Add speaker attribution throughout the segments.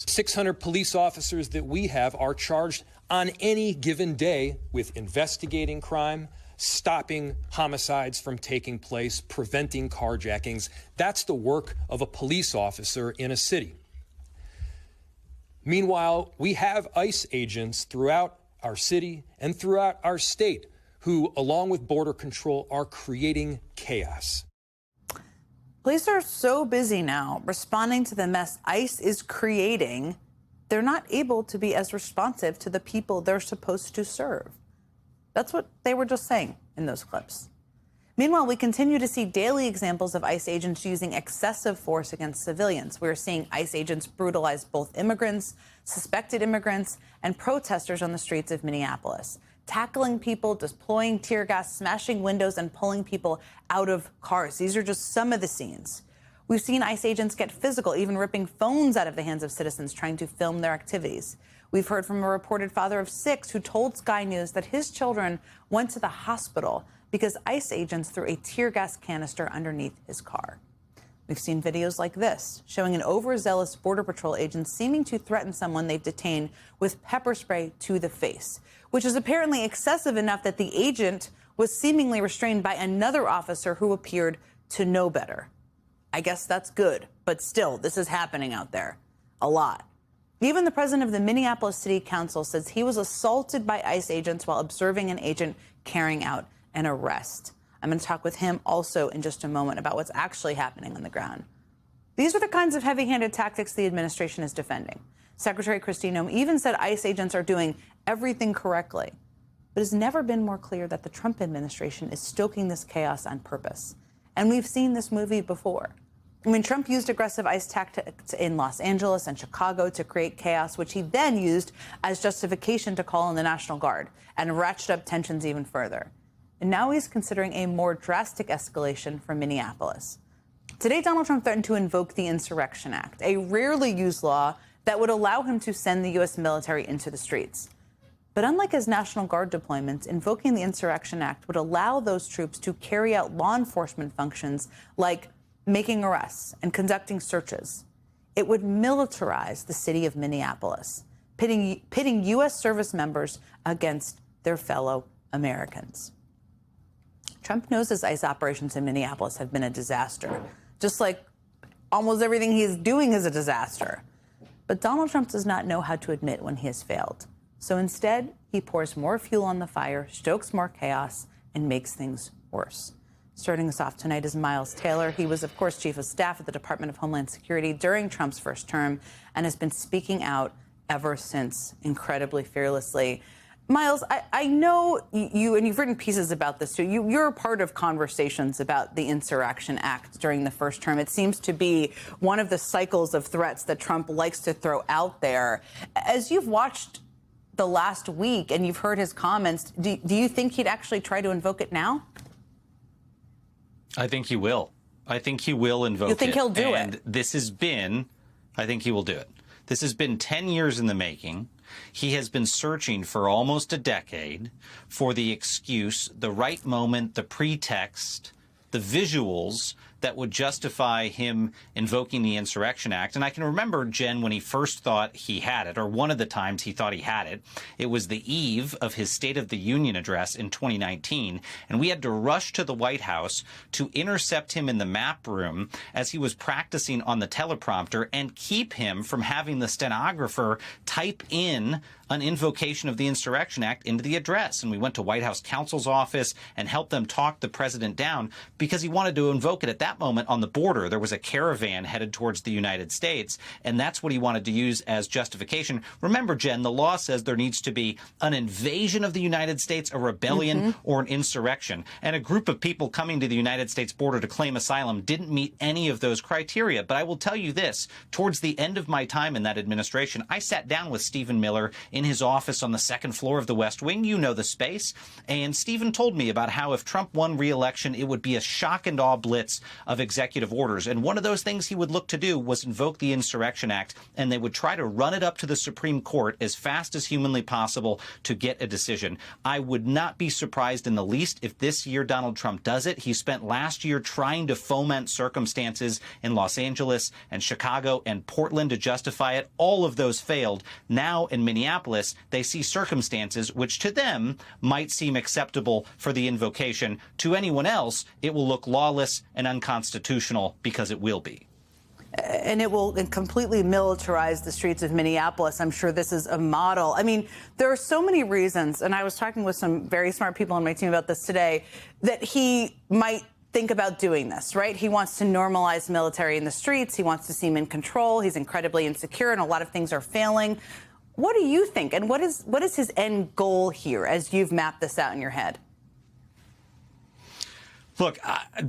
Speaker 1: 600 police officers that we have are charged on any given day with investigating crime, stopping homicides from taking place, preventing carjackings. That's the work of a police officer in a city. Meanwhile, we have ICE agents throughout our city and throughout our state who, along with Border Control, are creating chaos.
Speaker 2: Police are so busy now responding to the mess ICE is creating, they're not able to be as responsive to the people they're supposed to serve. That's what they were just saying in those clips. Meanwhile, we continue to see daily examples of ICE agents using excessive force against civilians. We're seeing ICE agents brutalize both immigrants, suspected immigrants, and protesters on the streets of Minneapolis, tackling people, deploying tear gas, smashing windows, and pulling people out of cars. These are just some of the scenes. We've seen ICE agents get physical, even ripping phones out of the hands of citizens trying to film their activities. We've heard from a reported father of 6 who told Sky News that his children went to the hospital because ICE agents threw a tear gas canister underneath his car. We've seen videos like this, showing an overzealous Border Patrol agent seeming to threaten someone they've detained with pepper spray to the face, which is apparently excessive enough that the agent was seemingly restrained by another officer who appeared to know better. I guess that's good, but still, this is happening out there a lot. Even the president of the Minneapolis City Council says he was assaulted by ICE agents while observing an agent carrying out an arrest. I'm going to talk with him also in just a moment about what's actually happening on the ground. These are the kinds of heavy-handed tactics the administration is defending. Secretary Kristi Noem even said ICE agents are doing everything correctly. But it's never been more clear that the Trump administration is stoking this chaos on purpose. And we've seen this movie before. I mean, Trump used aggressive ICE tactics in Los Angeles and Chicago to create chaos, which he then used as justification to call in the National Guard and ratchet up tensions even further. And now he's considering a more drastic escalation for Minneapolis. Today, Donald Trump threatened to invoke the Insurrection Act, a rarely used law that would allow him to send the U.S. military into the streets. But unlike his National Guard deployments, invoking the Insurrection Act would allow those troops to carry out law enforcement functions like making arrests and conducting searches. It would militarize the city of Minneapolis, pitting U.S. service members against their fellow Americans. Trump knows his ICE operations in Minneapolis have been a disaster, just like almost everything he's doing is a disaster. But Donald Trump does not know how to admit when he has failed. So instead, he pours more fuel on the fire, stokes more chaos, and makes things worse. Starting us off tonight is Miles Taylor. He was, of course, chief of staff at the Department of Homeland Security during Trump's first term and has been speaking out ever since, incredibly fearlessly. Miles, I know you, and you've written pieces about this too, you're a part of conversations about the Insurrection Act during the first term. It seems to be one of the cycles of threats that Trump likes to throw out there. As you've watched the last week and you've heard his comments, do you think he'd actually try to invoke it now?
Speaker 3: I think he will. I think he will invoke it.
Speaker 2: You think he'll do it?
Speaker 3: And this has been, I think he will do it. This has been 10 years in the making. He has been searching for almost a decade for the excuse, the right moment, the pretext, the visuals that would justify him invoking the Insurrection Act. And I can remember, Jen, when he first thought he had it, or one of the times he thought he had it, it was the eve of his State of the Union address in 2019. And we had to rush to the White House to intercept him in the map room as he was practicing on the teleprompter and keep him from having the stenographer type in an invocation of the Insurrection Act into the address. And we went to White House counsel's office and helped them talk the president down because he wanted to invoke it at that moment on the border. There was a caravan headed towards the United States, and that's what he wanted to use as justification. Remember, Jen, the law says there needs to be an invasion of the United States, a rebellion, or an insurrection. And a group of people coming to the United States border to claim asylum didn't meet any of those criteria. But I will tell you this, towards the end of my time in that administration, I sat down with Stephen Miller in his office on the second floor of the West Wing. You know the space. And Stephen told me about how if Trump won re-election, it would be a shock and awe blitz of executive orders. And one of those things he would look to do was invoke the Insurrection Act, and they would try to run it up to the Supreme Court as fast as humanly possible to get a decision. I would not be surprised in the least if this year Donald Trump does it. He spent last year trying to foment circumstances in Los Angeles and Chicago and Portland to justify it. All of those failed. Now in Minneapolis, they see circumstances which to them might seem acceptable for the invocation. To anyone else, it will look lawless and unconstitutional, because it will be.
Speaker 2: And it will completely militarize the streets of Minneapolis. I'm sure this is a model. I mean, there are so many reasons, and I was talking with some very smart people on my team about this today, that he might think about doing this, right? He wants to normalize military in the streets. He wants to seem in control. He's incredibly insecure, and a lot of things are failing. What do you think? And what is his end goal here as you've mapped this out in your head?
Speaker 3: Look,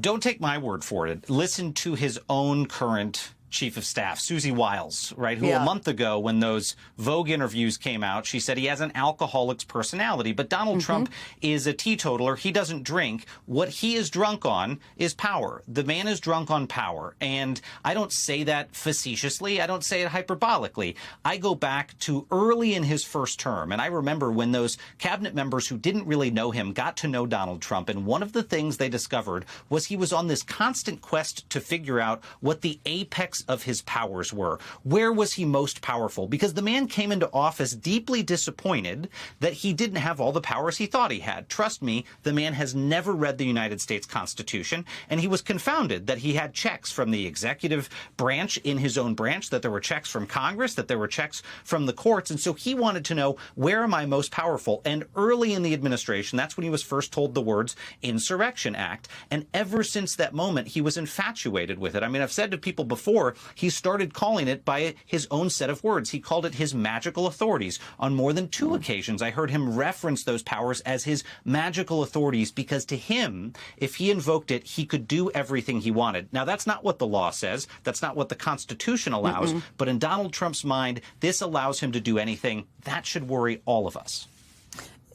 Speaker 3: don't take my word for it. Listen to his own current chief of staff, Susie Wiles, right, who a month ago, when those Vogue interviews came out, she said he has an alcoholic's personality. But Donald Trump is a teetotaler. He doesn't drink. What he is drunk on is power. The man is drunk on power. And I don't say that facetiously. I don't say it hyperbolically. I go back to early in his first term. And I remember when those cabinet members who didn't really know him got to know Donald Trump. And one of the things they discovered was he was on this constant quest to figure out what the apex of his powers were. Where was he most powerful? Because the man came into office deeply disappointed that he didn't have all the powers he thought he had. Trust me, the man has never read the United States Constitution, and he was confounded that he had checks from the executive branch in his own branch, that there were checks from Congress, that there were checks from the courts. And so he wanted to know, where am I most powerful? And early in the administration, that's when he was first told the words Insurrection Act. And ever since that moment, he was infatuated with it. I mean, I've said to people before, he started calling it by his own set of words. He called it his magical authorities. On more than 2 occasions, I heard him reference those powers as his magical authorities, because to him, if he invoked it, he could do everything he wanted. Now, that's not what the law says. That's not what the Constitution allows. But in Donald Trump's mind, this allows him to do anything. That should worry all of us.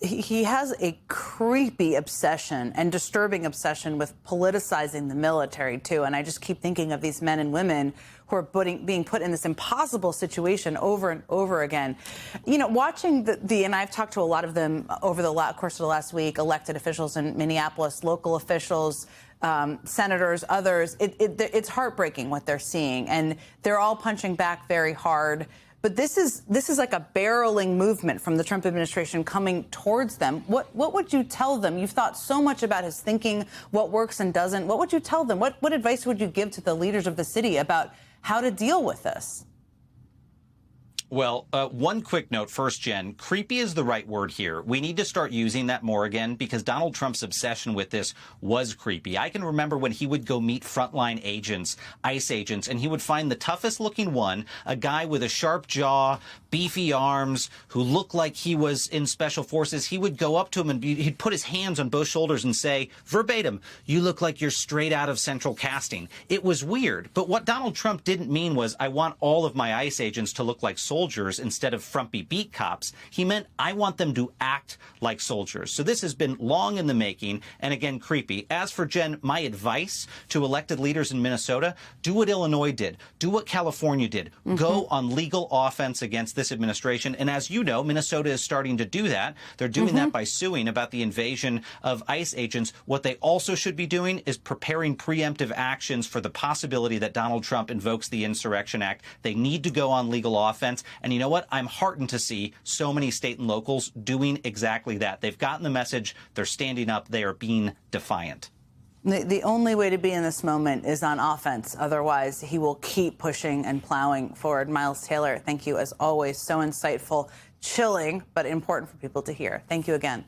Speaker 2: He has a creepy obsession and disturbing obsession with politicizing the military, too. And I just keep thinking of these men and women who are being put in this impossible situation over and over again. You know, watching and I've talked to a lot of them over the course of the last week, elected officials in Minneapolis, local officials, senators, others. It's heartbreaking what they're seeing. And they're all punching back very hard. But this is like a barreling movement from the Trump administration coming towards them. What would you tell them? You've thought so much about his thinking, what works and doesn't. What would you tell them? What advice would you give to the leaders of the city about how to deal with this?
Speaker 3: Well, one quick note first, Jen. Creepy is the right word here. We need to start using that more again, because Donald Trump's obsession with this was creepy. I can remember when he would go meet frontline agents, ICE agents, and he would find the toughest looking one, a guy with a sharp jaw, beefy arms, who looked like he was in special forces. He would go up to him and he'd put his hands on both shoulders and say, verbatim, "You look like you're straight out of Central Casting." It was weird. But what Donald Trump didn't mean was, I want all of my ICE agents to look like soldiers instead of frumpy beat cops. He meant, I want them to act like soldiers. So this has been long in the making, and again, creepy. As for Jen, my advice to elected leaders in Minnesota, do what Illinois did. Do what California did. Go on legal offense against this administration. And as you know, Minnesota is starting to do that. They're doing that by suing about the invasion of ICE agents. What they also should be doing is preparing preemptive actions for the possibility that Donald Trump invokes the Insurrection Act. They need to go on legal offense. And you know what? I'm heartened to see so many state and locals doing exactly that. They've gotten the message. They're standing up. They are being defiant.
Speaker 2: The only way to be in this moment is on offense. Otherwise, he will keep pushing and plowing forward. Miles Taylor, thank you as always. So insightful, chilling, but important for people to hear. Thank you again.